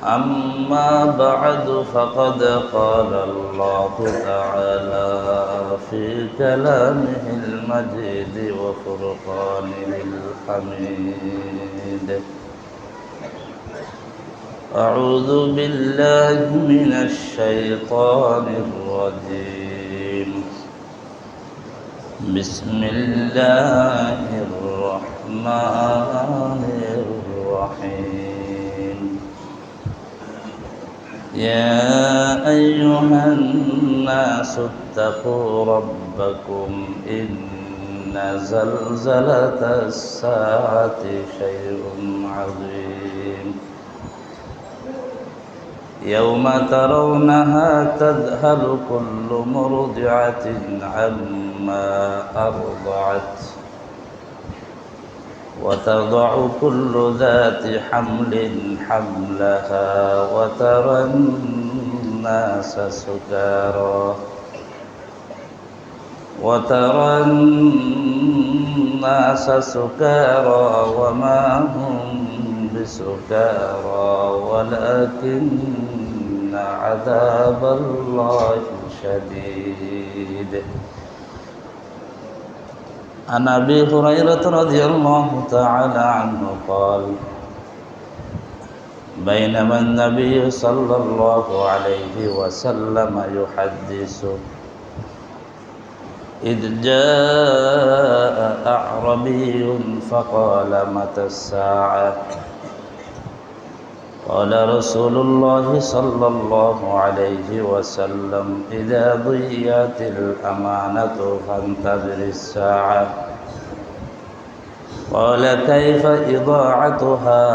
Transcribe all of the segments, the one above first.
أما بعد فقد قال الله تعالى في كلامه المجيد وفرقانه الحميد. أعوذ بالله من الشيطان الرجيم. بسم الله الرحمن الرحيم. يا أيها الناس اتقوا ربكم إن زلزلة الساعة شيء عظيم. يوم ترونها تذهل كل مرضعة عما أرضعت وتضع كل ذات حمل حملها وترى الناس سكارى وما هم بسكارى ولكن عذاب الله شديد. عن أبي هريرة رضي الله تعالى عنه قال: بينما النبي صلى الله عليه وسلم يحدث إذ جاء أعربي فقال: متى الساعة؟ قال رسول الله صلى الله عليه وسلم: إذا ضيعت الأمانة فانتظر الساعة. قال: كيف إضاعتها؟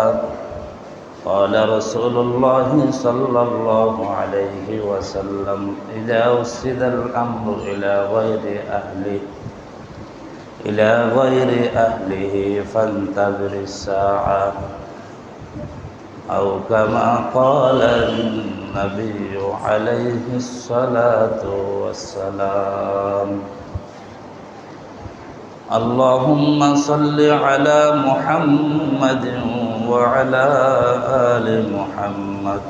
قال رسول الله صلى الله عليه وسلم: إذا أسد الأمر إلى غير أهله فانتظر الساعة، أو كما قال النبي عليه الصلاة والسلام. اللهم صل على محمد وعلى آل محمد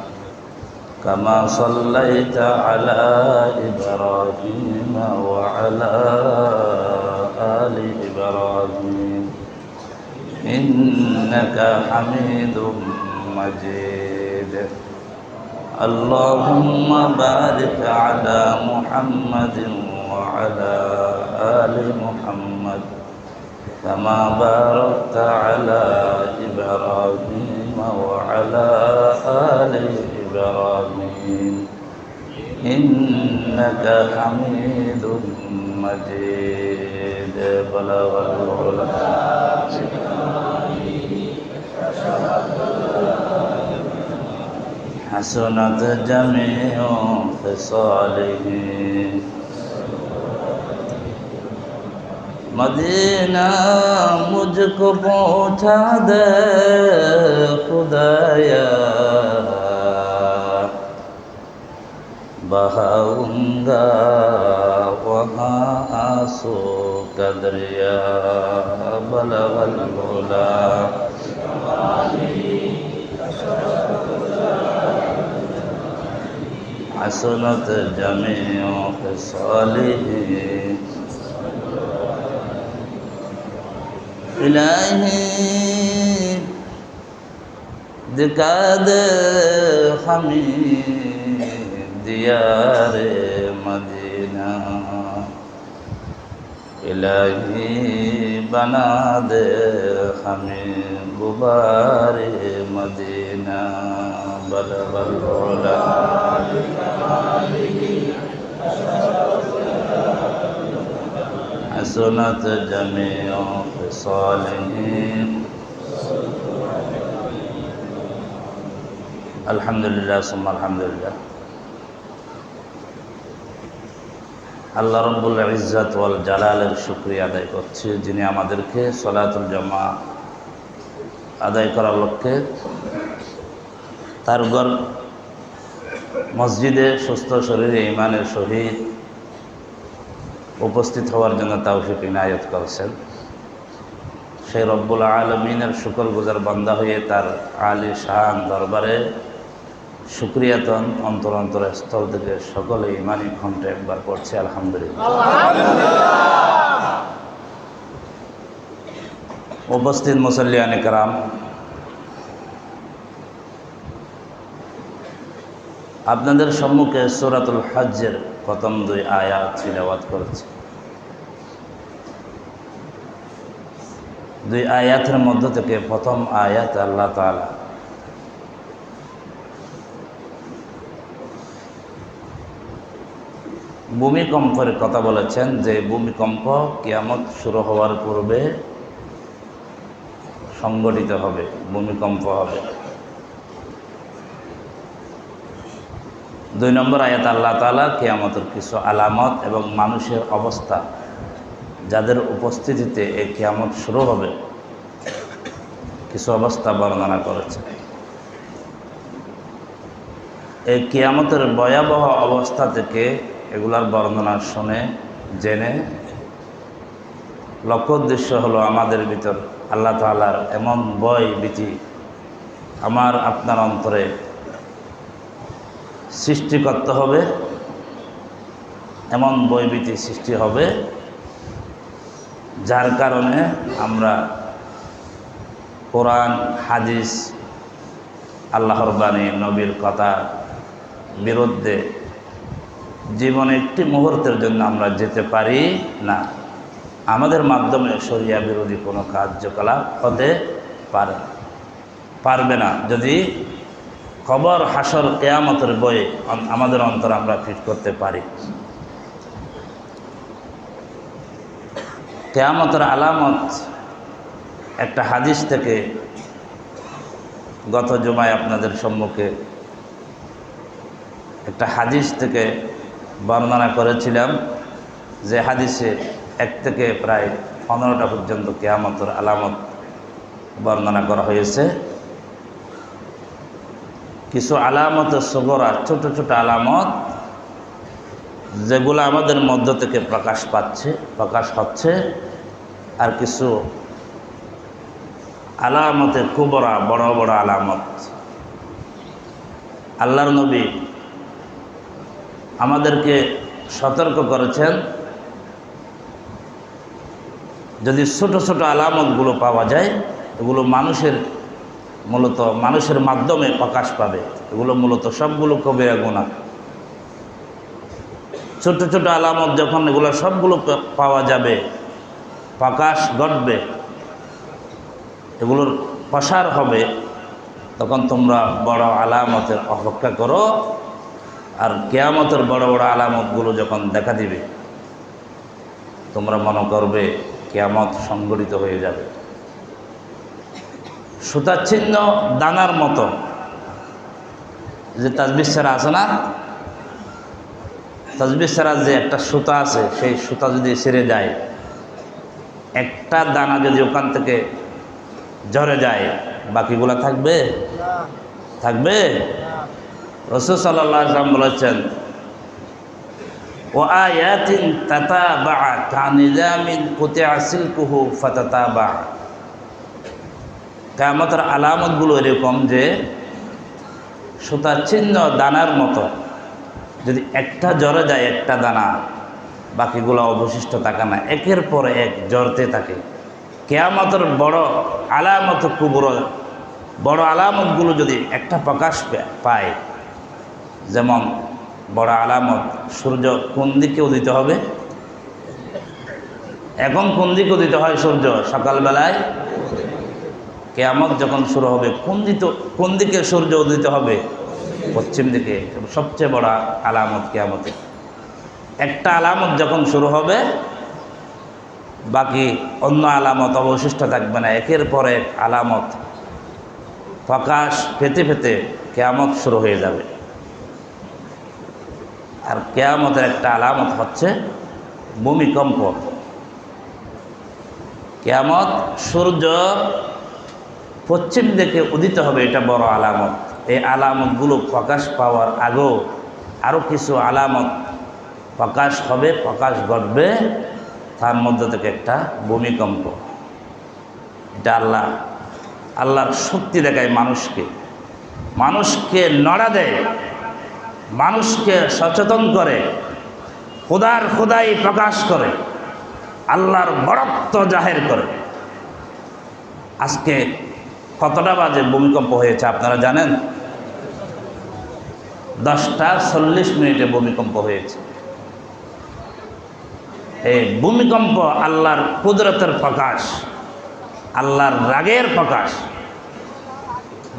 كما صليت على إبراهيم وعلى آل إبراهيم إنك حميد مجيد. اللهم بارك على محمد وعلى آل محمد كما باركت على إبراهيم وعلى آل إبراهيم إنك حميد مجيد. بلغ العلا حسنت جميع خصاله. Medina मुझको पहुँचा दे खुदाया, बहाऊंगा वहाँ आंसू का दरिया। बलगल उला हसनत जमीओ खिसालिही। इलाही दिखा दे हमें दियारे मदीना। इलाही बना दे हमें गुबारे मदीना। बलगल उला हसनत जमीओ खिसालिही। अल्हम्दुलिल्लाह सुम्मा अल्हम्दुलिल्लाह। আল্লাহ রব্বুল ইজ্জত ওয়াল জালালের শুকরিয়া আদায় করছি, যিনি আমাদেরকে সলাতুল জামা আদায় করার লক্ষ্যে তার ঘর মসজিদে সুস্থ শরীরে ইমানের সহিত উপস্থিত হওয়ার জন্য তৌফিক ইনায়াত করেছেন। সেই রব্বুল আলমিনের শুকর গুজার বান্দা হয়ে তার আলী শান দরবারে শুকরিয়াতন অন্তর স্থল থেকে সকলে ইমানি কণ্ঠে একবার পড়ছে আলহামদুলিল্লাহ। উপস্থিত মুসল্লিয়ানে কেরাম, আপনাদের সম্মুখে সূরাতুল হজ্জের প্রথম 2 আয়াত তিলাওয়াত করেছি। 2 আয়াতের মধ্য থেকে প্রথম আয়াত আল্লাহ তাআলা ভূমিকম্পের কথা বলেছেন, যে ভূমিকম্প কিয়ামত শুরু হওয়ার পূর্বে সংগঠিত হবে, ভূমিকম্প হবে। 2 নম্বর আয়াত আল্লাহ তাআলা কিয়ামতের কিছু আলামত এবং মানুষের অবস্থা, যাদের উপস্থিতিতে এই কিয়ামত শুরু হবে, কিছু অবস্থা বর্ণনা করেছে। এই কিয়ামতের ভয়াবহ অবস্থা থেকে এগুলার বর্ণনা শুনে জেনে লক্ষ্য উদ্দেশ্য হলো আমাদের ভিতর আল্লাহ তাআলার এমন ভয় ভীতি আমার আপনার অন্তরে সৃষ্টি করতে হবে, এমন ভয় ভীতি সৃষ্টি হবে যার কারণে আমরা কোরআন হাদিস আল্লাহর বাণী নবীর কথা বিরুদ্ধে জীবনে একটি মুহূর্তের জন্য আমরা যেতে পারি না। আমাদের মাধ্যমে শরিয়া বিরোধী কোনো কার্যকলাপ হতে পারবে না, যদি কবর হাসর কিয়ামতের বয়ে আমাদের অন্তর আমরা ফিট করতে পারি। কিয়ামতের আলামত একটা হাদিস থেকে গত জুমায় আপনাদের সম্মুখে একটা হাদিস থেকে বর্ণনা করেছিলাম, যে হাদিসে 1 থেকে প্রায় 15টা পর্যন্ত কিয়ামতের আলামত বর্ণনা করা হয়েছে। কিছু আলামত সগরা, ছোট ছোট আলামত, যেগুলো আমাদের মধ্য থেকে প্রকাশ হচ্ছে, আর কিছু আলামতে কুবরা, বড় বড় আলামত। আল্লাহর নবী আমাদেরকে সতর্ক করেছেন, যদি ছোট ছোট আলামতগুলো পাওয়া যায়, এগুলো মানুষের মাধ্যমে প্রকাশ পাবে। এগুলো মূলত সবগুলো কবিরা গুনাহ। ছোট ছোট আলামত যখন এগুলো সবগুলো পাওয়া যাবে, প্রকাশ ঘটবে, এগুলোর প্রসার হবে, তখন তোমরা বড় আলামতের অপেক্ষা করো। আর কিয়ামতের বড় বড় আলামতগুলো যখন দেখা দিবে, তোমরা মনে করবে কিয়ামত সংঘটিত হয়ে যাবে। সুতাচ্ছিন্ন দানার মতো, যে তাসবিহ ছাড়া আছে না, তাসবিহ ছাড়া যে একটা সুতা আছে, সেই সুতা যদি ছিঁড়ে যায়, একটা দানা যদি ওখান থেকে ঝরে যায়, বাকিগুলা থাকবে? রাসূল সাল্লাল্লাহু আলাইহি ওয়াসাল্লাম বলেছেন, ওয়া আয়াতিন তাতাবা'a কানিজামিন কুতি'a সিলকুহু ফাতাতাবা'a। কিয়ামতের আলামতগুলো এরকম যে সুতার চিহ্ন দানার মতো, যদি একটা ঝরে যায় একটা দানা, বাকিগুলো অবশিষ্ট থাকে না, একের পর এক ঝরতে থাকে। কিয়ামতের বড় আলামত কুবরা, বড় আলামতগুলো যদি একটা প্রকাশ পায়, যেমন বড় আলামত সূর্য কোন দিকে উদিত হবে। এখন কোন দিকে উদিত হয় সূর্য? সকালবেলায়। কিয়ামত যখন শুরু হবে, কোন দিকে সূর্য উদিত হবে? পশ্চিম দিকে। সবচেয়ে বড় আলামত কিয়ামতে। একটা আলামত যখন শুরু হবে, বাকি অন্য আলামত অবশিষ্ট থাকবে না। একের পর এক আলামত প্রকাশ পেতে পেতে কিয়ামত শুরু হয়ে যাবে। আর কিয়ামতের একটা আলামত হচ্ছে ভূমিকম্প। কিয়ামত সূর্য পশ্চিম দিকে উদিত হবে, এটা বড় আলামত। এই আলামতগুলো প্রকাশ পাওয়ার আগেও আরও কিছু আলামত প্রকাশ হবে, প্রকাশ ঘটবে। তার মধ্যে থেকে একটা ভূমিকম্প। এটা আল্লাহর শক্তি দেখায় মানুষকে, মানুষকে নড়া দেয়, মানুষকে সচেতন করে, খোদার খোদাই প্রকাশ করে, আল্লাহর বড়ত্ব জাহের করে। আজকে কতটা বাজে ভূমিকম্প হয়েছে আপনারা জানেন? 10:40 ভূমিকম্প হয়েছে। এই ভূমিকম্প আল্লাহর কুদরতের প্রকাশ, আল্লাহর রাগের প্রকাশ।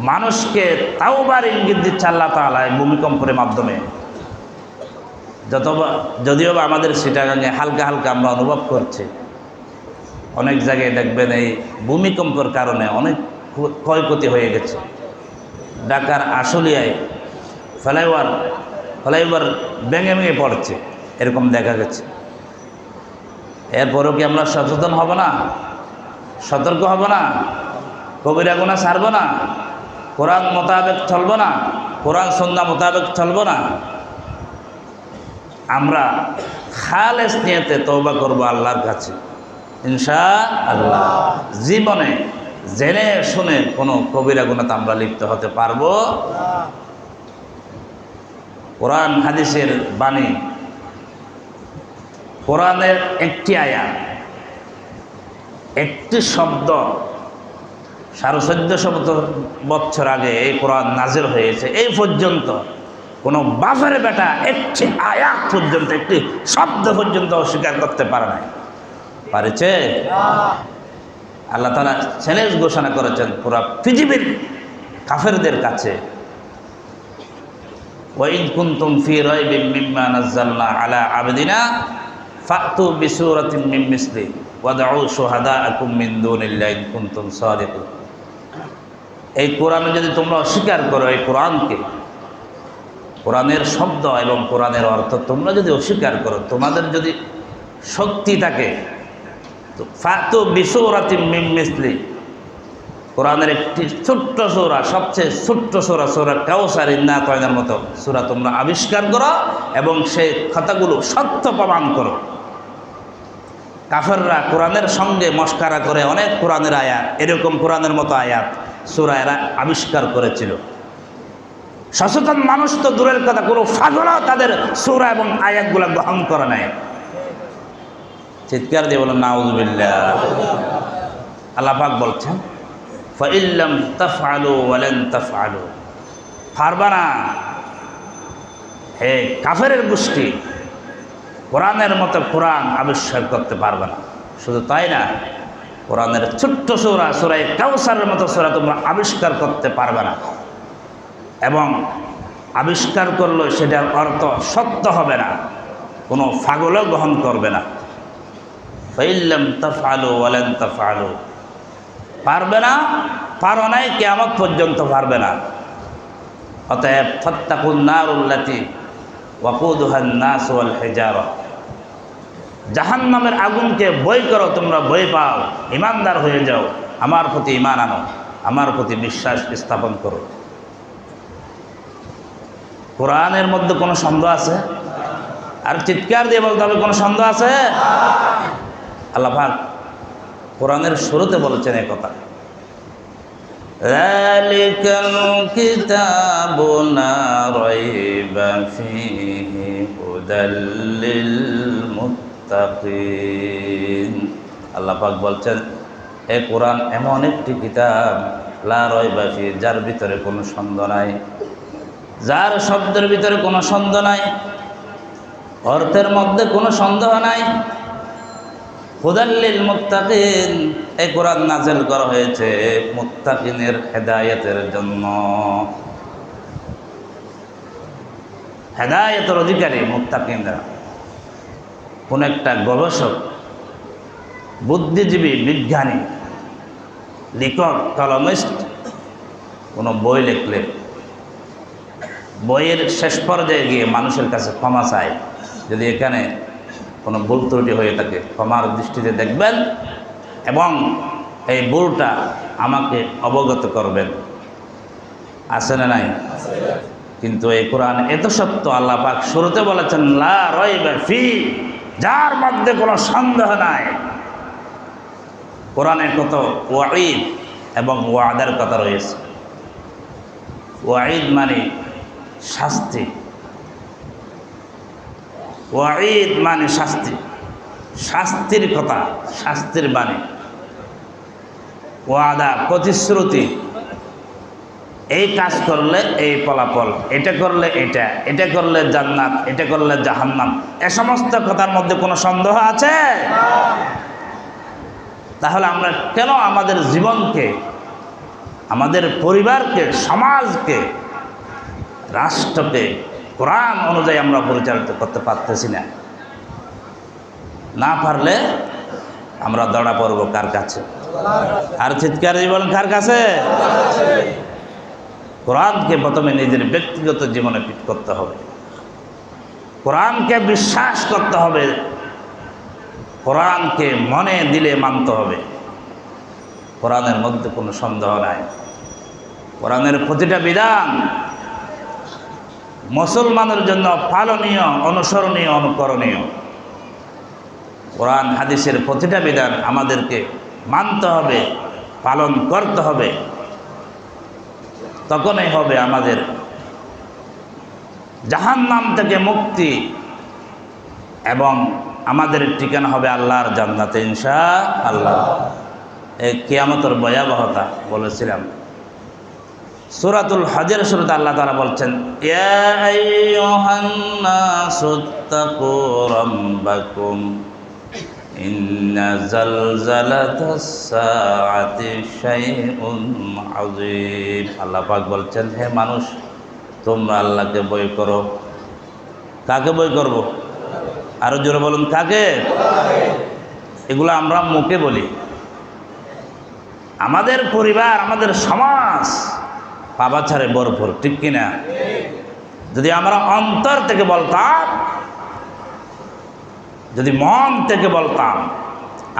মানুষকে তাওবার ইঙ্গিত দিচ্ছে আল্লাহ তাআলা এই ভূমিকম্পের মাধ্যমে। যদিও বা আমাদের চিটাগাঙে হালকা হালকা আমরা অনুভব করছি, অনেক জায়গায় দেখবেন এই ভূমিকম্পের কারণে অনেক ক্ষয়ক্ষতি হয়ে গেছে। ঢাকার আশুলিয়ায় ফ্লাইওভার ভেঙে ভেঙে পড়ছে, এরকম দেখা গেছে। এরপরেও কি আমরা সচেতন হব না? সতর্ক হব না? কবিরা গুনাহ ছাড়ব না? কোরআন মোতাবেক চলব না? কোরআন সুন্নাহ মোতাবেক চলব না? আমরা খালেস নিয়তে তওবা করব আল্লাহর কাছে ইনশাআল্লাহ। জীবনে জেনে শুনে কোনো কবিরা গুনাহতে আমরা লিপ্ত হতে পারবো। কোরআন হাদিসের বাণী, কোরআনের একটি আয়াত, একটি শব্দ 1450 বছর আগে এই কোরআন নাজিল হয়েছে। এই পর্যন্ত কোনো বাপের বেটা একটি আয়াত পর্যন্ত, একটি শব্দ পর্যন্ত অস্বীকার করতে পারে নাই। পারেছে? আল্লাহ তাআলা চ্যালেঞ্জ ঘোষণা করেছেন পুরা পৃথিবীর কাফেরদের কাছে, ওয়াইদ কুনতুম ফি রাইবিম মিম্মা নাযালনা আলা আবদিনা ফাতু বিসূরাতিন মিন মিসলি ওয়াদউ শুহাদাআকুম মিন দুনিল্লাহি ইন কুনতুম সাদিকিন। এই কোরআনে যদি তোমরা অস্বীকার করো, এই কোরআনকে, কোরআনের শব্দ এবং কোরআনের অর্থ তোমরা যদি অস্বীকার করো, তোমাদের যদি শক্তি থাকে, তো ফাতু বিসূরাতিন মিন মিসলি, কোরআনের একটি ছোট্ট সূরা, সবচেয়ে ছোট্ট সূরা, সূরা কাউসার, ইন্না আতাইনার মতো সূরা তোমরা আবিষ্কার করো এবং সেই কথাগুলো সত্য প্রমাণ করো। কাফেররা কোরআনের সঙ্গে মস্কারা করে অনেক কোরআনের আয়াত, এরকম কোরআনের মতো আয়াত সূরা এরা আবিষ্কার করেছিল। সচেতন মানুষ তো দূরের কথা, কোনো পাগলও তাদের সূরা এবং আয়াতগুলো গ্রহণ করে নাই। চিৎকার দিয়ে বলেন নাউযুবিল্লাহ। আল্লাহ পাক বলছেন ফাইল্লাম তাফআলু ওয়ালান তাফআলু, পারবা না হে কাফেরের গোষ্ঠী, কোরআনের মতো কোরআন আবিষ্কার করতে পারবে না। শুধু তাই না, কোরআনের ছোট্ট সূরা, সূরা কাউসারের মতো সূরা তোমরা আবিষ্কার করতে পারবে না, এবং আবিষ্কার করলে সেটার অর্থ সত্য হবে না, কোনো পাগলও গ্রহণ করবে না। ফাইল্লাম তাফআলু ওয়ালান তাফআলু, পারবে না, পারো নাই, কিয়ামত পর্যন্ত পারবে না। অতএব ফাত্তাকুন নারুল্লাতী ওয়াকুদুহান নাস ওয়াল হিজারা, জাহান্নামের আগুনকে ভয় করো, তোমরা ভয় পাও, ইমানদার হয়ে যাও, আমার প্রতি ইমান আনো, আমার প্রতি বিশ্বাস স্থাপন করো। কোরআনের মধ্যে কোনো সন্দেহ আছে? আর চিৎকার দিয়ে বলতে হবে, কোনো সন্দেহ আছে? আল্লাহ পাক কোরআনের শুরুতে বলেছেন এই কথা, যালিকাল কিতাবু লা রাইবা ফীহি হুদাল লিল মুত্তাকিন। আল্লাহ পাক বলছেন এই কোরআন এমন একটি কিতাব, লা রাইবা ফীহি, যার ভিতরে কোনো সন্দেহ নাই, যার শব্দের ভিতরে কোনো সন্দেহ নাই, অর্থের মধ্যে কোনো সন্দেহ নাই। হুদাল লিল মুত্তাকিন, এই কোরআন নাযিল করা হয়েছে মুত্তাকিনের হেদায়েতের জন্য। হেদায়েতের অধিকারী মুত্তাকিনরা। কোন একটা গবেষক, বুদ্ধিজীবী, বিজ্ঞানী, লেখক, কলমিস্ট কোনো বই লিখলে বইয়ের শেষ পর্যায়ে গিয়ে মানুষের কাছে ক্ষমা চায়, যদি এখানে কোনো ভুল ত্রুটি হয়ে থাকে ক্ষমার দৃষ্টিতে দেখবেন এবং এই ভুলটা আমাকে অবগত করবেন। আছে না নাই? কিন্তু এই কোরআন এত সত্য, আল্লাহ পাক শুরুতে বলেছেন লা রাইবা ফি, যার মধ্যে কোনো সন্দেহ নাই। কোরআনে কত ওয়াঈদ এবং ওয়াদার কথা রয়েছে। ওয়াঈদ মানে শাস্তি, ওয়াঈদ মানে শাস্তি, শাস্তির কথা, শাস্তির বাণী। ওয়াদা প্রতিশ্রুতি, এই কাজ করলে এই ফলাফল, এটা করলে এটা, এটা করলে জান্নাত, এটা করলে জাহান্নাম, এ সমস্ত কথার মধ্যে কোনো সন্দেহ আছে? তাহলে আমরা কেন আমাদের জীবনকে, আমাদের পরিবারকে, সমাজকে, রাষ্ট্রকে কোরআন অনুযায়ী আমরা পরিচালিত করতে পারতেছি না? না পারলে আমরা দৌড়া পড়ব কার কাছে? আর চিৎকার জীবন কার কাছে? কোরআনকে প্রথমে নিজের ব্যক্তিগত জীবনে ফিট করতে হবে, কোরআনকে বিশ্বাস করতে হবে, কোরআনকে মনে দিলে মানতে হবে। কোরআনের মধ্যে কোনো সন্দেহ নাই। কোরআনের প্রতিটা বিধান মুসলমানের জন্য পালনীয়, অনুসরণীয়, অনুকরণীয়। কোরআন হাদিসের প্রতিটা বিধান আমাদেরকে মানতে হবে, পালন করতে হবে। তখনই হবে আমাদের জাহান্নাম থেকে মুক্তি এবং আমাদের ঠিকানা হবে আল্লাহর জান্নাতে ইনশাআল্লাহ। এই কিয়ামতের ভয়াবহতা বলেছিলাম। সূরাতুল হজের শুরুতে আল্লাহ তাআলা বলছেন, ইয়া আইয়ুহান নাসুত্তাকু রাব্বাকুম ইন্না জালজালাতাস সাআতি শাইউন আযীম। আল্লাহ পাক বলছেন, হে মানুষ, তোমরা আল্লাহকে ভয় করো। কাকে ভয় করব? আরো জোরে বলুন, কাকে? এগুলো আমরা মুখে বলি, আমাদের পরিবার, আমাদের সমাজ পাপাচারে ভরপুর, ঠিক কিনা? যদি আমরা অন্তর থেকে বলতাম, যদি মন থেকে বলতাম,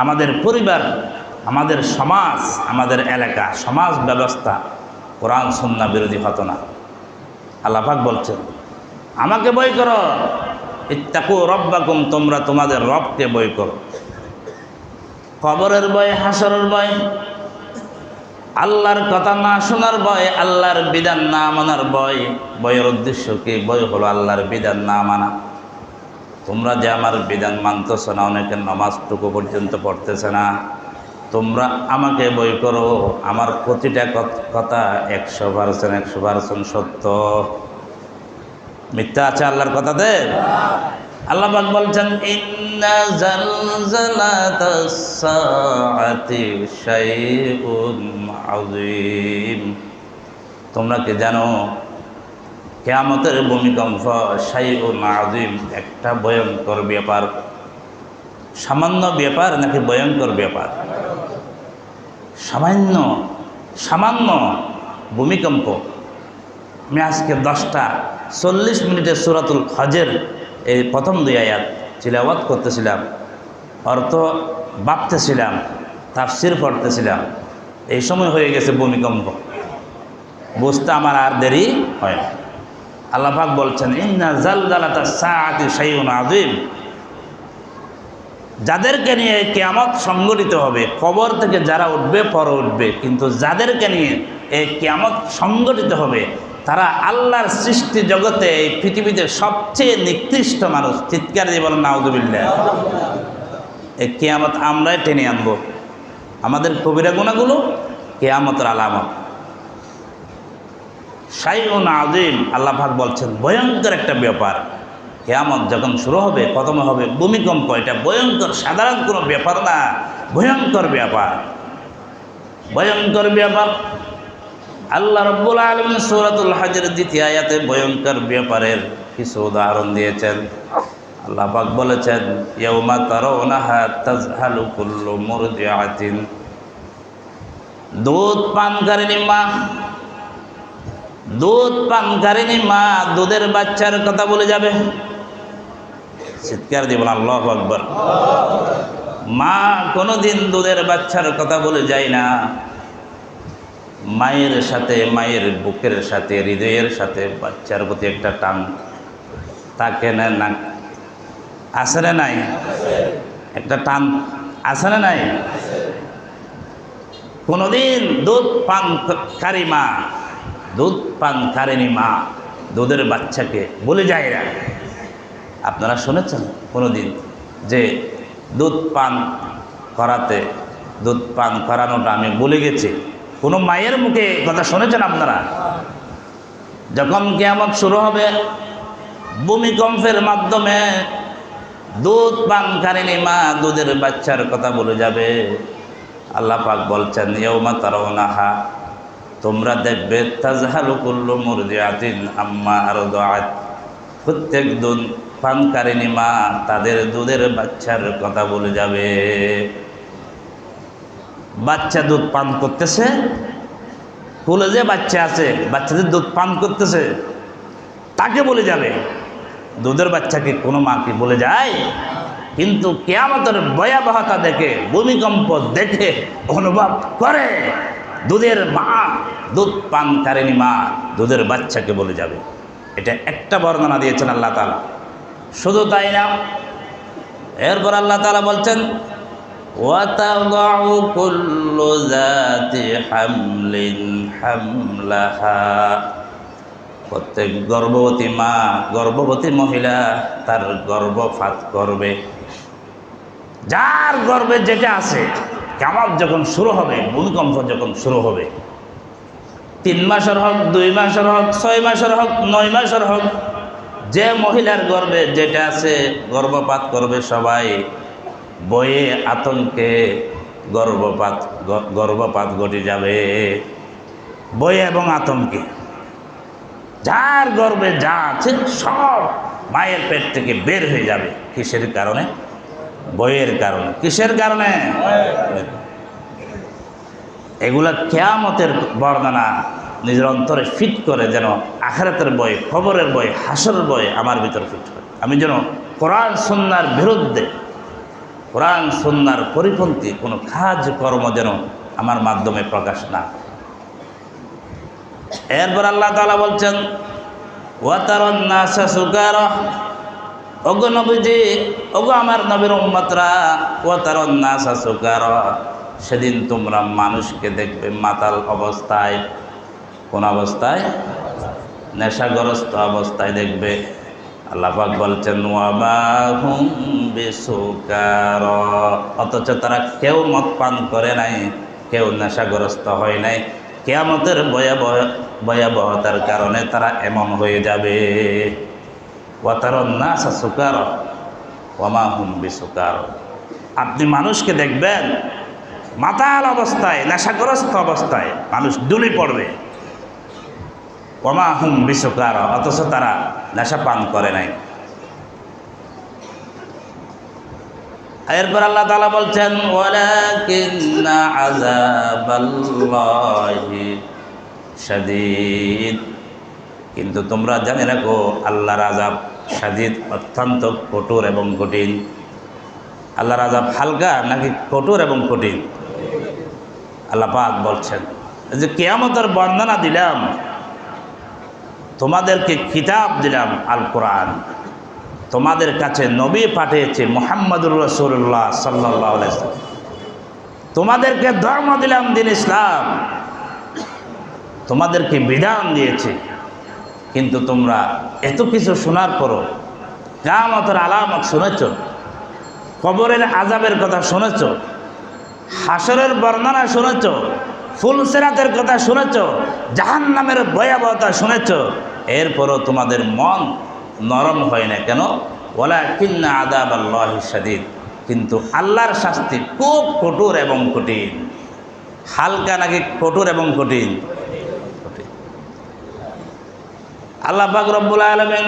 আমাদের পরিবার, আমাদের সমাজ, আমাদের এলাকা, সমাজ ব্যবস্থা কোরআন সুন্নাহ বিরোধী হতো না। আল্লাহ পাক বলছেন, আমাকে ভয় করো, ইত্তাকু রব্বাকুম, তোমরা তোমাদের রবকে ভয় করো। কবরের ভয়, হাসরের ভয়, আল্লাহর কথা না শোনার ভয়, আল্লাহর বিধান না মানার ভয়। ভয়ের উদ্দেশ্য কি? ভয় হলো আল্লাহর বিধান না মানা। তোমরা যে আমার বিধান মানতেছ না, অনেকে নামাজটুকু পর্যন্ত পড়তেছে না, তোমরা আমাকে ভয় করো। আমার প্রতিটা কথা 100% সত্য, মিথ্যা আছে আল্লাহর কথাতে? আল্লাহ পাক বলছেন, ইন্না জালজালাতাস সাআতি শাইউন আযীম। তোমরা কি জানো কিয়ামতের ভূমিকম্প শাইউন আযীম, একটা ভয়ঙ্কর ব্যাপার। সামান্য ব্যাপার নাকি ভয়ঙ্কর ব্যাপার? সামান্য ভূমিকম্প। আমি আজকে 10টা 40 সূরাতুল হজের এই প্রথম 2 আয়াত তিলাওয়াত করতেছিলাম, অর্থ ভাবতেছিলাম, তাফসীর পড়তেছিলাম। এই সময় হয়ে গেছে ভূমিকম্প। বুঝতে আমার আর দেরি হয় না। আল্লাহ পাক বলছেন, ইন্না জালজালাতাস সাআতি শাইউন আযীম। যাদেরকে নিয়ে কিয়ামত সংঘটিত হবে, কবর থেকে যারা উঠবে পরে উঠবে, কিন্তু যাদেরকে নিয়ে এই কিয়ামত সংঘটিত হবে তারা আল্লাহর সৃষ্টি জগতে, এই পৃথিবীতে সবচেয়ে নিকৃষ্ট মানুষ। চিৎকার দিয়ে বলেন নাউযুবিল্লাহ। এই কিয়ামত আমরাই টেনে আনবো। আমাদের কবিরা গুনাহগুলো কিয়ামতের আলামত। শাইউন আযীম, আল্লাহ পাক বলছেন ভয়ঙ্কর একটা ব্যাপার। কিয়ামত যখন শুরু হবে, প্রথমে হবে ভূমিকম্প। এটা ভয়ঙ্কর, সাধারণ কোনো ব্যাপার না, ভয়ঙ্কর ব্যাপার, ভয়ঙ্কর ব্যাপার। আল্লাহ রাব্বুল আলামিন সূরাতুল হজের 2য় আয়াতে ভয়ঙ্কর ব্যাপারের কিছু উদাহরণ দিয়েছেন। আল্লাহ পাক বলেছেন, ইয়াউমা তারাউনাহা তাযহালু কুল্লু মুরদিআতিন। দুধ পানকারিনী মা দুধের বাচ্চার কথা বলে যাবে। চিৎকার দিয়ে বলেন আল্লাহু আকবার। মা কোনোদিন দুধের বাচ্চার কথা বলে যায় না। মায়ের সাথে, মায়ের বুকের সাথে, হৃদয়ের সাথে বাচ্চার প্রতি একটা টান তাকে না আছে না নাই? একটা টান আছে না নাই? কোনোদিন দুধ পানকারী মা দুধ পানকারিনী মা দুধের বাচ্চাকে বলে যায় না। আপনারা শুনেছেন কোনোদিন যে দুধ পান করাতে, দুধ পান করানোটা আমি বলে গেছি? কোনো মায়ের মুখে কথা শুনেছেন আপনারা? যখন কিয়ামত শুরু হবে, ভূমিকম্পের মাধ্যমে দুধ পানকারিনী মা দুধের বাচ্চার কথা বলে যাবে। আল্লাহ পাক বলছেন, ইয়াউমা তারাউনাহা, তোমরা দেখবে, তাজহালু কুল্লু মুরদিআতিন আম্মা আরদাআত, প্রত্যেক দুধ পানকারিনী মা তাদের দুধের বাচ্চার কথা বলে যাবে। বাচ্চা দুধ পান করতেছে, কোলে যে বাচ্চা আছে, বাচ্চাদের দুধ পান করতেছে, তাকে বলে যাবে। দুধের বাচ্চাকে কোনো মা কি বলে যায়? কিন্তু কিয়ামতের ভয়াবহতা দেখে, ভূমিকম্প দেখে অনুভব করে দুধের মা, দুধ পানকারিনী মা দুধের বাচ্চাকে বলে যাবে। এটা একটা বর্ণনা দিয়েছেন আল্লাহ তাআলা। শুধু তাই না, এরপর আল্লাহ তাআলা বলছেন, ওয়াতাদাউ কুল্লু যাতি হামলিন হামলাহা, প্রত্যেক গর্ভবতী মা, গর্ভবতী মহিলা তার গর্ভপাত করবে। যার গর্ভে যেটা আছে, কিয়ামত যখন শুরু হবে, ভূমিকম্প যখন শুরু হবে, 3 মাসের হোক, 2 মাসের হোক, 6 মাসের হোক, 9 মাসের হোক, যে মহিলার গর্ভে যেটা আছে গর্ভপাত করবে সবাই। ভয়ে আতঙ্কে গর্ভপাত ঘটে যাবে, ভয়ে এবং আতঙ্কে। যার গর্ভে যা আছে সব মায়ের পেট থেকে বের হয়ে যাবে। কিসের কারণে? ভয়ের কারণে। কিসের কারণে? এগুলা কিয়ামতের বর্ণনা নিজের অন্তরে ফিট করে, যেন আখিরাতের ভয়, খবরের ভয়, হাসরের ভয় আমার ভিতর ফিট করে। আমি যেন কোরআন সুন্নাহর বিরুদ্ধে, কোরআন সুন্নাহর পরিপন্থী কোনো কাজ কর্ম যেন আমার মাধ্যমে প্রকাশ না। এরপর আল্লাহ তাআলা বলছেন, ওয়াতারান নাসা সুকারা, ওগো নবীজি, ওগো আমার নবীর উম্মতরা, ওয়াতারান নাসা সুকারা, সেদিন তোমরা মানুষকে দেখবে মাতাল অবস্থায়। কোন অবস্থায়? নেশাগ্রস্ত অবস্থায় দেখবে। আল্লাহ পাক বলছেন, ওয়া মা হুম বিসুকারা, অথচ তারা কেউ মদ পান করে নাই, কেউ নেশাগ্রস্ত হয় নাই। কিয়ামতের ভয়াবহতার কারণে তারা এমন হয়ে যাবে। ওয়াতারান নাসা সুকারা ওয়া মা হুম বিসুকারা, আপনি মানুষকে দেখবেন মাতাল অবস্থায়, নেশাগ্রস্ত অবস্থায়, মানুষ ডুলে পড়বে। ওয়া মা হুম বিসুকারা, অথচ তারা নেশা পান করে নাই। এরপর আল্লাহ তাআলা বলছেন, ওয়ালাকিন্না আযাবাল্লাহি শাদীদ, কিন্তু তোমরা জানে রাখো আল্লাহর আযাব শাদীদ, অত্যন্ত কঠোর এবং কঠিন। আল্লাহর আযাব হালকা নাকি কঠোর এবং কঠিন? আল্লাহ পাক বলছেন যে কিয়ামতের বর্ণনা দিলাম, তোমাদেরকে কিতাব দিলাম আল কোরআন, তোমাদের কাছে নবী পাঠিয়েছে মুহাম্মদুর রাসূলুল্লাহ সাল্লাল্লাহু আলাইহি ওয়াসাল্লাম, তোমাদেরকে ধর্ম দিলাম দিন ইসলাম, তোমাদেরকে বিধান দিয়েছে। কিন্তু তোমরা এত কিছু শোনার পরও, কিয়ামতের আলামত শুনেছ, কবরের আযাবের কথা শুনেছ, হাসরের বর্ণনা শুনেছ, ফুলসিরাতের কথা শুনেছ, জাহান্নামের ভয়াবহতা শুনেছ, এরপরও তোমাদের মন নরম হয় না কেন? ওয়ালাকিন্না আযাবাল্লাহি শাদীদ, কিন্তু আল্লাহর শাস্তি খুব কঠোর এবং কঠিন। হালকা নাকি কঠোর এবং কঠিন? কঠিন। আল্লাহ পাক রব্বুল আলামিন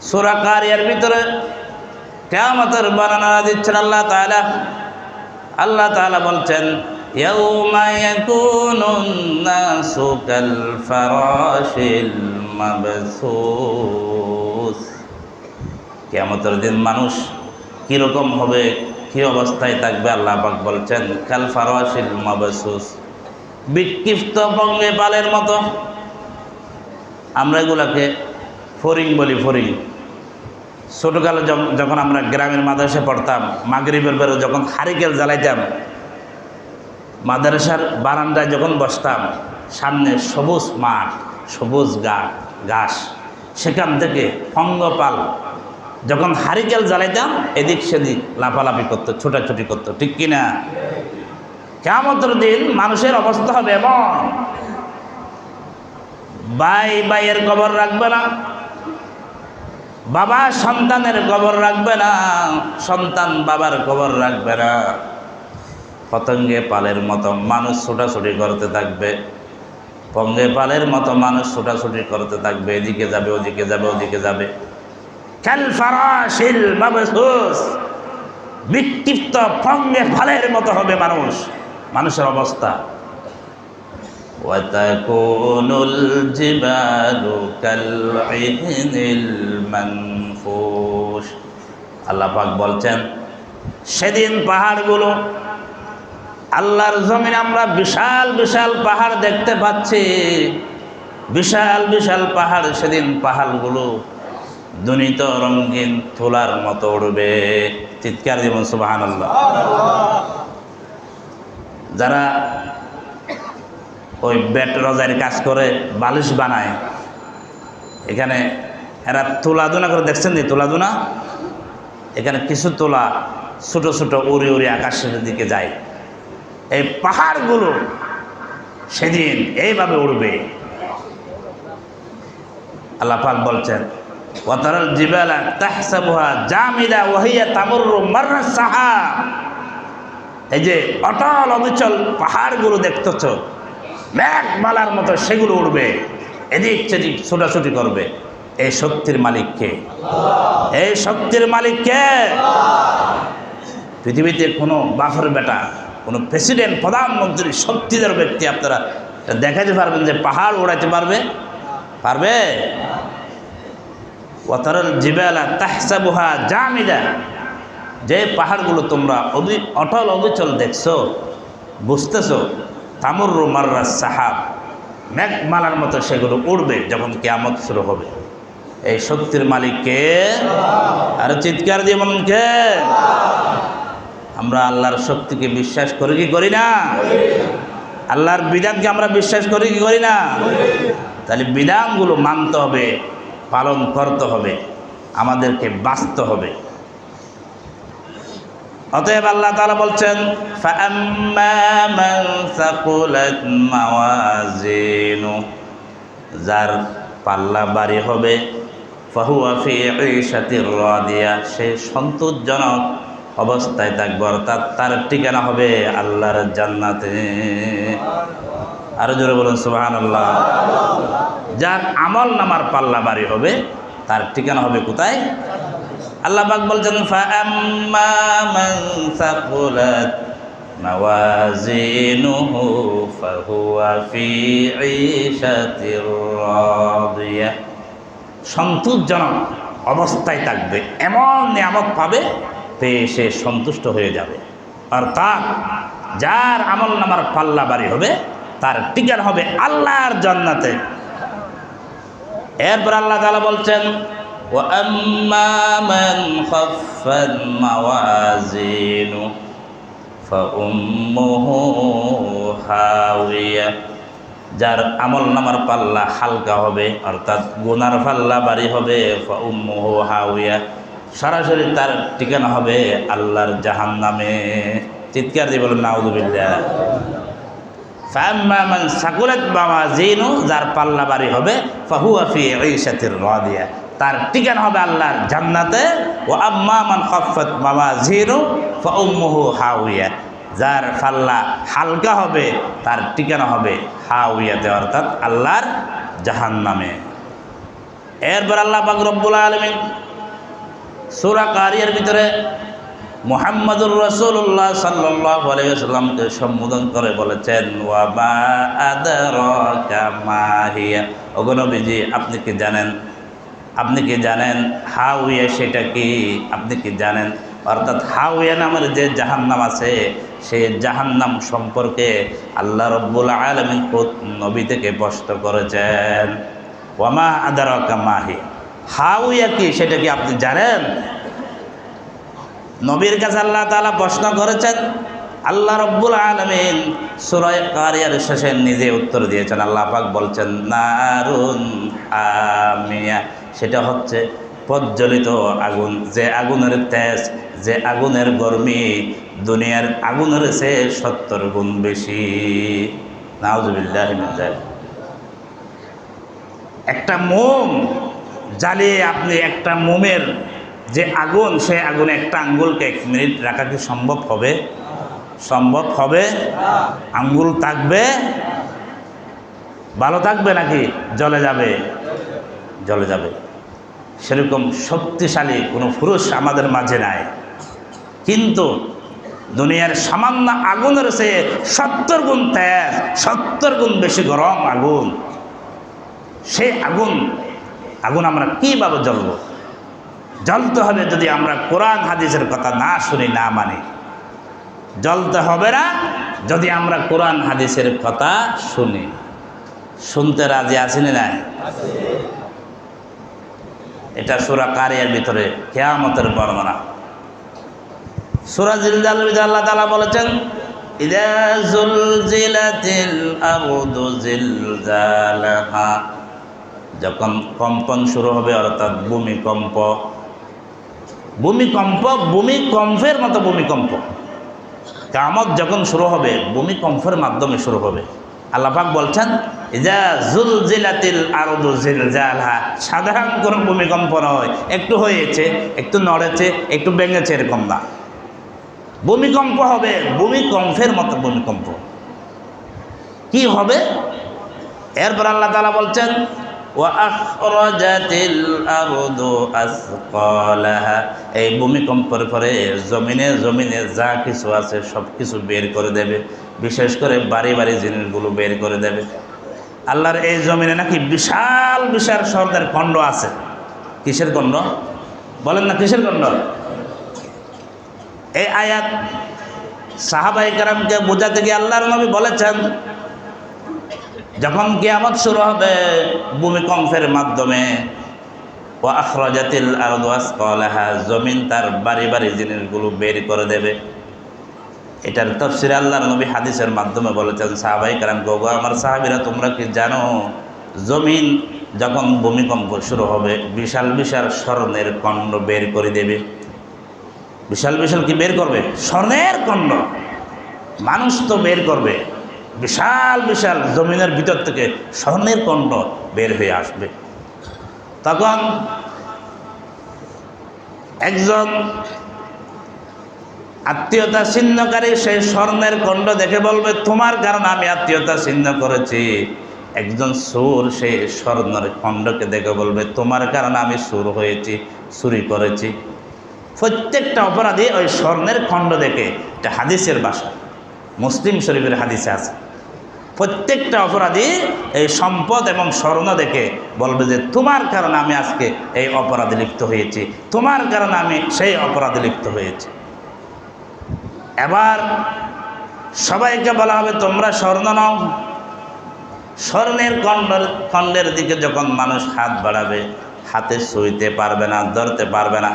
সূরা কারিয়ার ভিতরে কিয়ামতের বর্ণনা দিচ্ছেন আল্লাহ তাআলা বলছেন, ইয়াউমা ইয়াকুনুন নাসু কাল ফারাশিল মাবসুস, কিয়ামতের দিন মানুষ কীরকম হবে, কী অবস্থায় থাকবে? আল্লাহ পাক বলছেন, কাল ফারাশিল মাবসুস, বিক্ষিপ্ত পঙ্গপালের মতো। আমরা এগুলাকে ফড়িং বলি, ফড়িং। ছোটোকালে যখন আমরা গ্রামের মাদ্রাসায় পড়তাম, মাগরিবের বেলা যখন হারিকেল জ্বালাইতাম, মাদ্রাসার বারান্দায় যখন বসতাম, সামনে সবুজ মাঠ, সবুজ ঘাস, সেখান থেকে পঙ্গপাল যখন হারিকেল জ্বালাইতাম এদিক সেদিক লাফালাফি করতো, ছোটাছুটি করতো, ঠিক কিনা? কিয়ামতের দিন মানুষের অবস্থা হবে এমন, ভাই ভাইয়ের কবর রাখবে না, বাবা সন্তানের কবর রাখবে না, সন্তান বাবার কবর রাখবে না। পতঙ্গে পালের মতো মানুষ ছোটাছুটি করতে থাকবে, পঙ্গে পালের মতো মানুষ ছোটাছুটি করতে থাকবে, এদিকে যাবে ওদিকে যাবে ওদিকে যাবে। কাল ফারাশিল মাবসুস, বিক্ষিপ্ত পঙ্গে পালের মতো হবে মানুষ, মানুষের অবস্থা। ওয়াতাকুনুল জিবালু কালইহনিল মানফুশ, আল্লাহ পাক বলছেন সেদিন পাহাড়গুলো, আল্লাহর জমিনে আমরা বিশাল বিশাল পাহাড় দেখতে পাচ্ছি, বিশাল বিশাল পাহাড়, সেদিন পাহাড়গুলো দুনিত রঙিন তুলার মতো উড়বে। চিৎকার দিবেন সুবহানাল্লাহ। যারা ওই বেট রজার কাজ করে, বালিশ বানায়, এখানে এরা তুলাদুনা করে দেখছেন নি? তুলাদুনা, এখানে কিছু তোলা ছোট ছোট উড়ে উড়ে আকাশের দিকে যায়। এই পাহাড়গুলো সেদিন এইভাবে উড়বে। আল্লাহ পাক বলছেন ওয়াতারাল জিবালা তাহসাবুহা জামিদা ওয়া হিয়া তামুররু মাররাস সাহাব, এই যে অটল অবিচল পাহাড়গুলো দেখতেছ, মেঘমালার মতো সেগুলো উড়বে, এদিক সেদিক ছোটাছুটি করবে। এই শক্তির মালিককে, এই শক্তির মালিককে। পৃথিবীতে কোনো বাফের বেটা, কোনো প্রেসিডেন্ট, প্রধানমন্ত্রী, শক্তিধর ব্যক্তি আপনারা দেখাতে পারবেন যে পাহাড় উড়াইতে পারবে? পারবে? ওয়াতারাল জিবালা তাহসাবুহা জামিদা, যে পাহাড়গুলো তোমরা অটল অবিচল দেখছো, বুঝতেছো, তামুররু মাররাস সাহাব, মেঘমালার মতো সেগুলো উড়বে যখন কিয়ামত শুরু হবে। এই শক্তির মালিককে, আর চিৎকার দিয়ে বলুন কে? আমরা আল্লাহর শক্তিকে বিশ্বাস করি কি করি না? আল্লাহর বিধানকে আমরা বিশ্বাস করি কি করি না? তাহলে বিধানগুলো মানতে হবে, পালন করতে হবে, আমাদেরকে বাঁচতে হবে। অতএব আল্লাহ তাআলা বলছেন ফাআম্মা মান সাকুলাত মাওয়াজিনু, যার পাল্লা ভারী হবে, ফাহুয়া ফি ঈশাতির রাদিয়া, সে সন্তোষজনক অবস্থায় থাকবে, অর্থাৎ তার ঠিকানা হবে আল্লাহর জান্নাতে। আরো জোরে বলুন সুবহানাল্লাহ। যার আমল নামার পাল্লা ভারী হবে তার ঠিকানা হবে কোথায়? আল্লাহ পাক বলছেন ফাআম্মা মান সাকুলাত মাওয়াজিনুহু ফাহুয়া ফি ঈশাতির রাদিয়া, সন্তোষজনক অবস্থায় থাকবে, এমন নিয়ামত পাবে পেয়ে সে সন্তুষ্ট হয়ে যাবে। অর্থাৎ যার আমল নামার পাল্লা ভারী হবে তার ঠিকানা হবে আল্লাহর জান্নাতে। এরপর আল্লাহ তাআলা বলছেন ওয়াম্মা মান খাফফাত মাওয়াজিনু ফাউম্মুহু হাওিয়া, যার আমল নামার পাল্লা হালকা হবে, অর্থাৎ গুনার পাল্লা ভারী হবে, ফাউম্মুহু হাওিয়া, সরাসরি তার ঠিকানা হবে আল্লাহর জাহান্নামে। চিৎকার দিয়ে বলুন নাউযুবিল্লাহ। ফাআম্মা মান সাকুলাত মাওয়াজিনু, যার পাল্লা ভারী হবে, ফাহুয়া ফি ঈশাতির রাদিয়া, তার ঠিকানা হবে আল্লাহর জান্নাতে। ওয়া আম্মা মান খাফফাত মাওয়াজিনু ফাউম্মুহু হাওিয়া, যার পাল্লা হালকা হবে তার ঠিকানা হবে হাওিয়াতে, অর্থাৎ আল্লাহর জাহান্নামে। এরপর আল্লাহ পাক রব্বুল আলামিন সূরা কারিয়ার ভিতরে মুহাম্মদুর রাসূলুল্লাহ সাল্লাল্লাহু আলাইহি ওয়াসাল্লামকে সম্বোধন করে বলেছেন ওয়া মা আদরাকা মা হিয়া, ওগো নবীজি আপনি কি জানেন, আপনি কি জানেন হাওিয়া সেটা কি, আপনি কি জানেন? অর্থাৎ হাওিয়া নামের যে জাহান্নাম আছে সেই জাহান্নাম সম্পর্কে আল্লাহ রাব্বুল আলামিন খোদ নবী থেকে প্রশ্ন করেছেন। ওয়া মা আদরাকা মা হিয়া, হাওিয়া কি সেটা কি আপনি জানেন? নবীর কাছে আল্লাহ তাআলা প্রশ্ন করেছেন। আল্লাহ রাব্বুল আলামিন সূরা কারিয়ার শেষে নিজে উত্তর দিয়েছেন। আল্লাহ পাক বলছেন নারুন হামিয়া, সেটা হচ্ছে প্রজ্বলিত আগুন, যে আগুনের তেজ, যে আগুনের গরমি দুনিয়ার আগুনের চেয়ে 70 গুণ বেশি। নাউযুবিল্লাহি মিন যালিক। একটা মোম জ্বালিয়ে আপনি একটা মোমের যে আগুন, সে আগুনে একটা আঙ্গুলকে 1 মিনিট রাখা কি সম্ভব হবে? সম্ভব হবে? আঙ্গুল থাকবে? ভালো থাকবে নাকি জ্বলে যাবে? জ্বলে যাবে। সেরকম শক্তিশালী কোনো পুরুষ আমাদের মাঝে নাই, কিন্তু দুনিয়ার সামান্য আগুনের চেয়ে 70 গুণ তেজ, 70 গুণ বেশি গরম আগুন। সেই আগুন আমরা কীভাবে জ্বলব? জ্বলতে হবে যদি আমরা কোরআন হাদিসের কথা না শুনি, না মানি। জ্বলতে হবে না যদি আমরা কোরআন হাদিসের কথা শুনি। শুনতে রাজি আছি না নাই? এটা সূরা কারিয়ার ভিতরে কিয়ামতের বর্ণনা। সূরা জিলজালের ভিতরে আল্লাহ তাআলা বলেছেন ইযা যুলজিলাতিল আরদু জিলজালাহা, যখন কম্পন শুরু হবে, অর্থাৎ ভূমিকম্পের মতো ভূমিকম্প। কিয়ামত যখন শুরু হবে ভূমিকম্পের মাধ্যমে শুরু হবে। আল্লাহ পাক বলছেন ইযা যুলজিলাতিল আরদু জিলজালাহা, সাধারণ কোনো ভূমিকম্প নয়, একটু হয়েছে, একটু নড়েছে, একটু ভেঙেছে, এরকম না। ভূমিকম্প হবে, ভূমিকম্পের মতো ভূমিকম্প। কি হবে? এরপর আল্লাহ তাআলা বলছেন ওয়া আখরাজাতিল আরদু আসকালাহা, এই ভূমিকম্পের পরে জমিনে যা কিছু আছে সব কিছু বের করে দেবে, বিশেষ করে বাড়ি জিনিসগুলো বের করে দেবে। আল্লাহর এই জমিনে নাকি বিশাল বিশাল স্বর্ণের খণ্ড আছে। কিসের খণ্ড বলেন না? কিসের খণ্ড? এই আয়াত সাহাবায়ে কেরামকে বোঝাতে গিয়ে আল্লাহর নবী বলেছেন যখন কিয়ামত শুরু হবে ভূমিকম্পের মাধ্যমে, ওয়া আখরাজাতিল আরদু আসকালাহা, জমিন তার বাড়ি জিনিসগুলো বের করে দেবে। এটার তাফসীরে আল্লাহর নবী হাদিসের মাধ্যমে বলেছেন সাহাবায়ে কেরামকে, ওগো আমার সাহাবীরা, তোমরা কি জানো জমিন যখন ভূমিকম্প শুরু হবে বিশাল বিশাল স্বর্ণের খণ্ড বের করে দেবে। বিশাল বিশাল কি বের করবে? স্বর্ণের খণ্ড। মানুষ তো বের করবে, বিশাল বিশাল জমিনের ভিতর থেকে স্বর্ণের খণ্ড বের হয়ে আসবে। তখন একজন আত্মীয়তা ছিন্নকারী সেই স্বর্ণের খণ্ড দেখে বলবে তোমার কারণে আমি আত্মীয়তা ছিন্ন করেছি। একজন চোর সেই স্বর্ণের খণ্ডকে দেখে বলবে তোমার কারণে আমি চোর হয়েছি, চুরি করেছি। প্রত্যেকটা অপরাধী ওই স্বর্ণের খণ্ড দেখে, এটা হাদিসের ভাষা, মুসলিম শরীফের হাদিসে আছে, প্রত্যেকটা অপরাধী এই সম্পদ এবং স্বর্ণ দেখে বলবে যে তোমার কারণে আমি আজকে এই অপরাধে লিপ্ত হয়েছি, তোমার কারণে আমি সেই অপরাধে লিপ্ত হয়েছি। এবার সবাইকে বলা হবে তোমরা স্বর্ণ নাও। স্বর্ণের খণ্ডের দিকে যখন মানুষ হাত বাড়াবে, হাতে ছুঁইতে পারবে না, ধরতে পারবে না।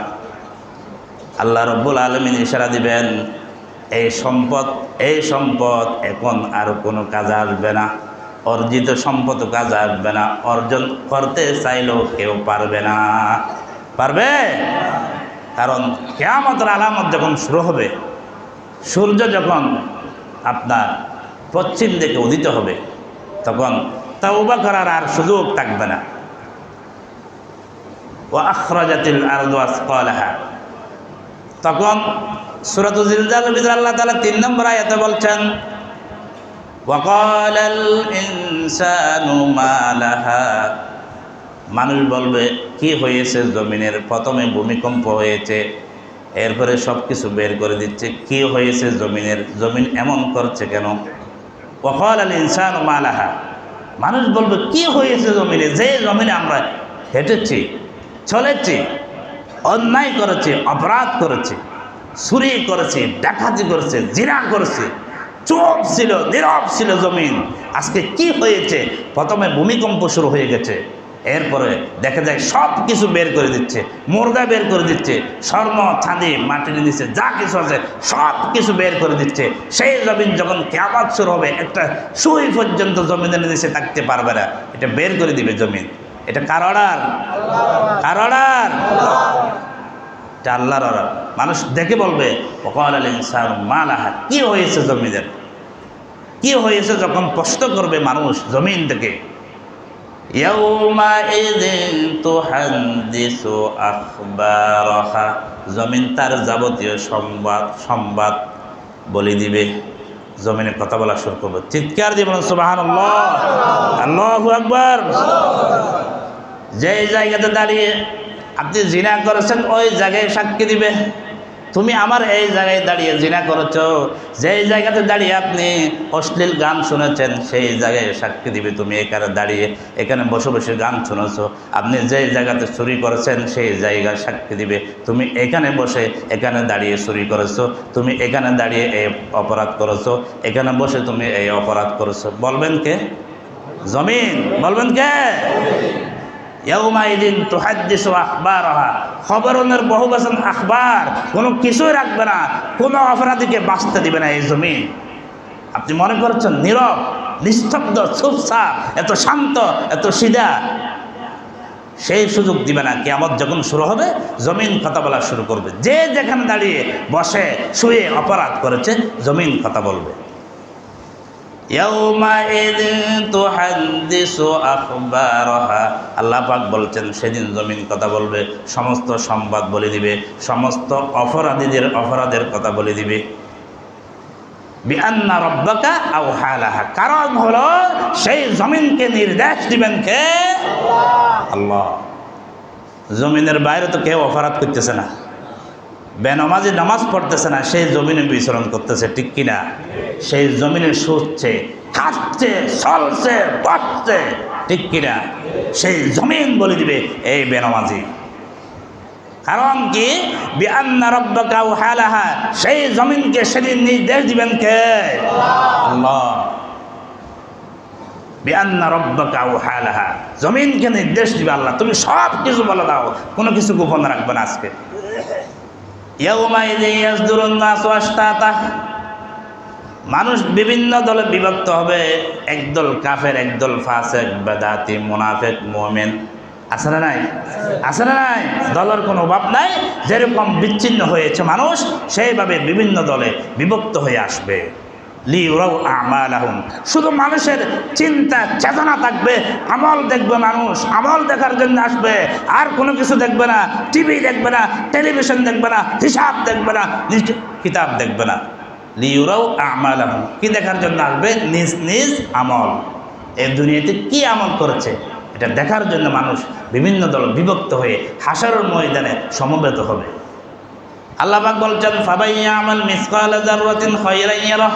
আল্লাহ রাব্বুল আলামিন ইশারা দিবেন এই সম্পদ এখন আর কোনো কাজে আসবে না, অর্জিত সম্পদ কাজে আসবে না, অর্জন করতে চাইলেও কেউ পারবে না। পারবে? কারণ কিয়ামতের আলামত যখন শুরু হবে, সূর্য যখন আপনার পশ্চিম দিকে উদিত হবে, তখন তাওবা করার আর সুযোগ থাকবে না। ওয়া আখরাজাতিল আরদু আসকালাহা, তখন সূরাতুল জিলজালের ভিতরে আল্লাহ তাআলা 3 নম্বর আয়াতে বলছেন ওয়া ক্বালাল ইনসানু মা লাহা, মানুষ বলবে কি হয়েছে জমিনের? প্রথমে ভূমিকম্প হয়েছে, এরপরে সব কিছু বের করে দিচ্ছে, কি হয়েছে জমিনের? জমিন এমন করছে কেন? ওয়া ক্বালাল ইনসানু মা লাহা, মানুষ বলবে কি হয়েছে জমিনে? যে জমিনে আমরা হেঁটেছি, চলেছি, অন্যায় করেছি, অপরাধ করেছি, চুরি করেছি, ডাকাতি করেছে, জিনা করেছে, চুপ ছিল, নীরব ছিল জমিন, আজকে কি হয়েছে? প্রথমে ভূমিকম্প শুরু হয়ে গেছে, এরপরে দেখা যায় সব কিছু বের করে দিচ্ছে, মুর্দা বের করে দিচ্ছে, স্বর্ণ চাঁদি মাটির নিচে যা কিছু আছে সব কিছু বের করে দিচ্ছে। সেই জমিন যখন কিয়ামত শুরু হবে, একটা সুই পর্যন্ত জমিনের নিচে থাকতে পারবে না, এটা বের করে দিবে জমিন। এটা কার অর্ডার? কার অর্ডার? এটা আল্লাহর অর্ডার। মানুষ দেখে বলবে ওয়াকালাল ইনসানু মা লাহা, কি হয়েছে জমিনের, কি হয়েছে? যখন প্রশ্ন করবে মানুষ জমিন থেকে, ইয়াউমাইযিন তুহাদ্দিসু আখবারাহা, জমিন তার যাবতীয় সংবাদ বলে দিবে। জমিনে কথা বলা শুরু করবে, চিৎকার দিয়ে বলুন সুবহানাল্লাহ, আল্লাহু আকবার। যেই জায়গাতে দাঁড়িয়ে আপনি জিনা করেছেন ওই জায়গায় সাক্ষী দিবে, তুমি আমার এই জায়গায় দাঁড়িয়ে জিনা করেছ। যেই জায়গাতে দাঁড়িয়ে আপনি অশ্লীল গান শুনেছেন সেই জায়গায় সাক্ষী দিবে, তুমি এখানে দাঁড়িয়ে এখানে বসে বসে গান শুনেছ। আপনি যেই জায়গাতে চুরি করেছেন সেই জায়গায় সাক্ষী দিবে, তুমি এখানে বসে এখানে দাঁড়িয়ে চুরি করেছো, তুমি এখানে দাঁড়িয়ে এই অপরাধ করেছো, এখানে বসে তুমি এই অপরাধ করেছো। বলবেন কে? জমিন। বলবেন কে? ইয়াউমাইযিন তুহাদ্দিসু আখবারাহা, খবরনের বহু বচন আখবার, কোনো কিছুই রাখবে না, কোনো অপরাধীকে বাঁচতে দিবে না এই জমিন। আপনি মনে করছেন নীরব, নিস্তব্ধ, চুপচাপ, এত শান্ত, এত সিধা, সেই সুযোগ দিবে না। কিয়ামত যখন শুরু হবে জমিন কথা বলা শুরু করবে। যে যেখানে দাঁড়িয়ে বসে শুয়ে অপরাধ করেছে জমিন কথা বলবে। ইয়াউমাইযিন তুহাদ্দিসু আখবারাহা, আল্লাহ পাক বলছেন সেদিন জমিন কথা বলবে, সমস্ত সংবাদ বলে দিবে, সমস্ত অপরাধীদের অপরাধের কথা বলে দিবে। বিআন্না রাব্বাকা আওহা লাহা, কারণ হলো সেই জমিনকে নির্দেশ দিবেন কে? আল্লাহ। জমিনের বাইরে তো কেউ অপরাধ করতেছে না, বেনামাজি নামাজ পড়তেছে না, সেই জমিনে বিচরণ করতেছে, ঠিক কিনা? সেই জমিনে শুচ্ছে, খাচ্ছে, চলছে, পড়ছে, ঠিক কিনা? সেই জমিন বলে দিবে এই বেনামাজি। কারণ কি? বিআন্না রাব্বাকা আওহা লাহা, সেই জমিনকে সেদিন নির্দেশ দিবেন কে? আল্লাহ। বিআন্না রাব্বাকা আওহা লাহা, জমিনকে নির্দেশ দিবে আল্লাহ, তুমি সব কিছু বলে দাও, কোনো কিছু গোপন রাখবে না আজকে। ইয়াউমাইযিন ইয়াসদুরুন নাসু আশতাতা, মানুষ বিভিন্ন দলে বিভক্ত হবে, একদল কাফের, একদল ফাসিক, বেদাতি, মুনাফিক, মুমিন। আছে না নাই? আছে না নাই? দলের কোনো অভাব নাই। যেরকম বিচ্ছিন্ন হয়েছে মানুষ, সেইভাবে বিভিন্ন দলে বিভক্ত হয়ে আসবে। লিউরাউ আমালাহুম, শুধু মানুষের চিন্তা চেতনা থাকবে, আমল দেখবে মানুষ, আমল দেখার জন্য আসবে, আর কোনো কিছু দেখবে না। টিভি দেখবে না, টেলিভিশন দেখবে না, হিসাব দেখবে না, কিতাব দেখবে না। লিউরাউ আমালাহুম, কি দেখার জন্য আসবে? নিজ নিজ আমল। এই দুনিয়াতে কি আমল করেছে এটা দেখার জন্য মানুষ বিভিন্ন দল বিভক্ত হয়ে হাশরের ময়দানে সমবেত হবে। আল্লাহ পাক বলছেন ফাবাইয়ামাল মিসকালা যাররাতিন খায়রান ইয়ারাহ,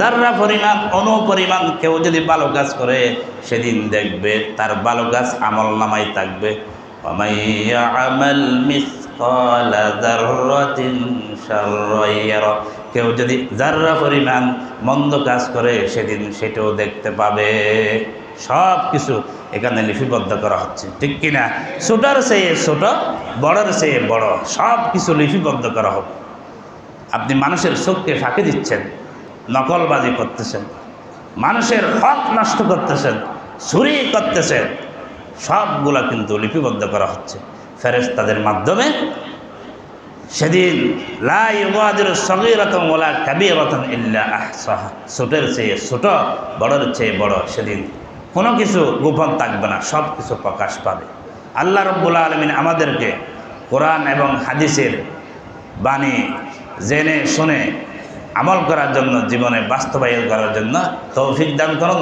যাররা পরিমাণ, অনুপরিমাণ কেউ যদি ভালো কাজ করে সেদিন দেখবে তার ভালো কাজ আমল নামাই থাকবে। ওয়ামাইয়ামাল মিসকালা যাররাতিন শাররান ইয়ারাহ, কেউ যদি যাররা পরিমাণ মন্দ কাজ করে সেদিন সেটাও দেখতে পাবে। সব কিছু এখানে লিপিবদ্ধ করা হচ্ছে, ঠিক কিনা? ছোটর চেয়ে ছোট, বড়র চেয়ে বড়, সব কিছু লিপিবদ্ধ করা হবে। আপনি মানুষের চোখকে ফাঁকি দিচ্ছেন, নকলবাজি করতেছেন, মানুষের হক নষ্ট করতেছেন, চুরি করতেছেন, সবগুলা কিন্তু লিপিবদ্ধ করা হচ্ছে ফেরেশতাদের মাধ্যমে। সেদিন লা ইউগাদিরু সগীরাতান ওয়ালা কাবীরাতান ইল্লা আহসাহা, ছোটের চেয়ে ছোট, বড়র চেয়ে বড়, সেদিন কোনো কিছু গোপন থাকবে না, সব কিছু প্রকাশ পাবে। আল্লাহ রাব্বুল আলামিন আমাদেরকে কোরআন এবং হাদিসের বাণী জেনে শুনে আমল করার জন্য, জীবনে বাস্তবায়ন করার জন্য তৌফিক দান করুন।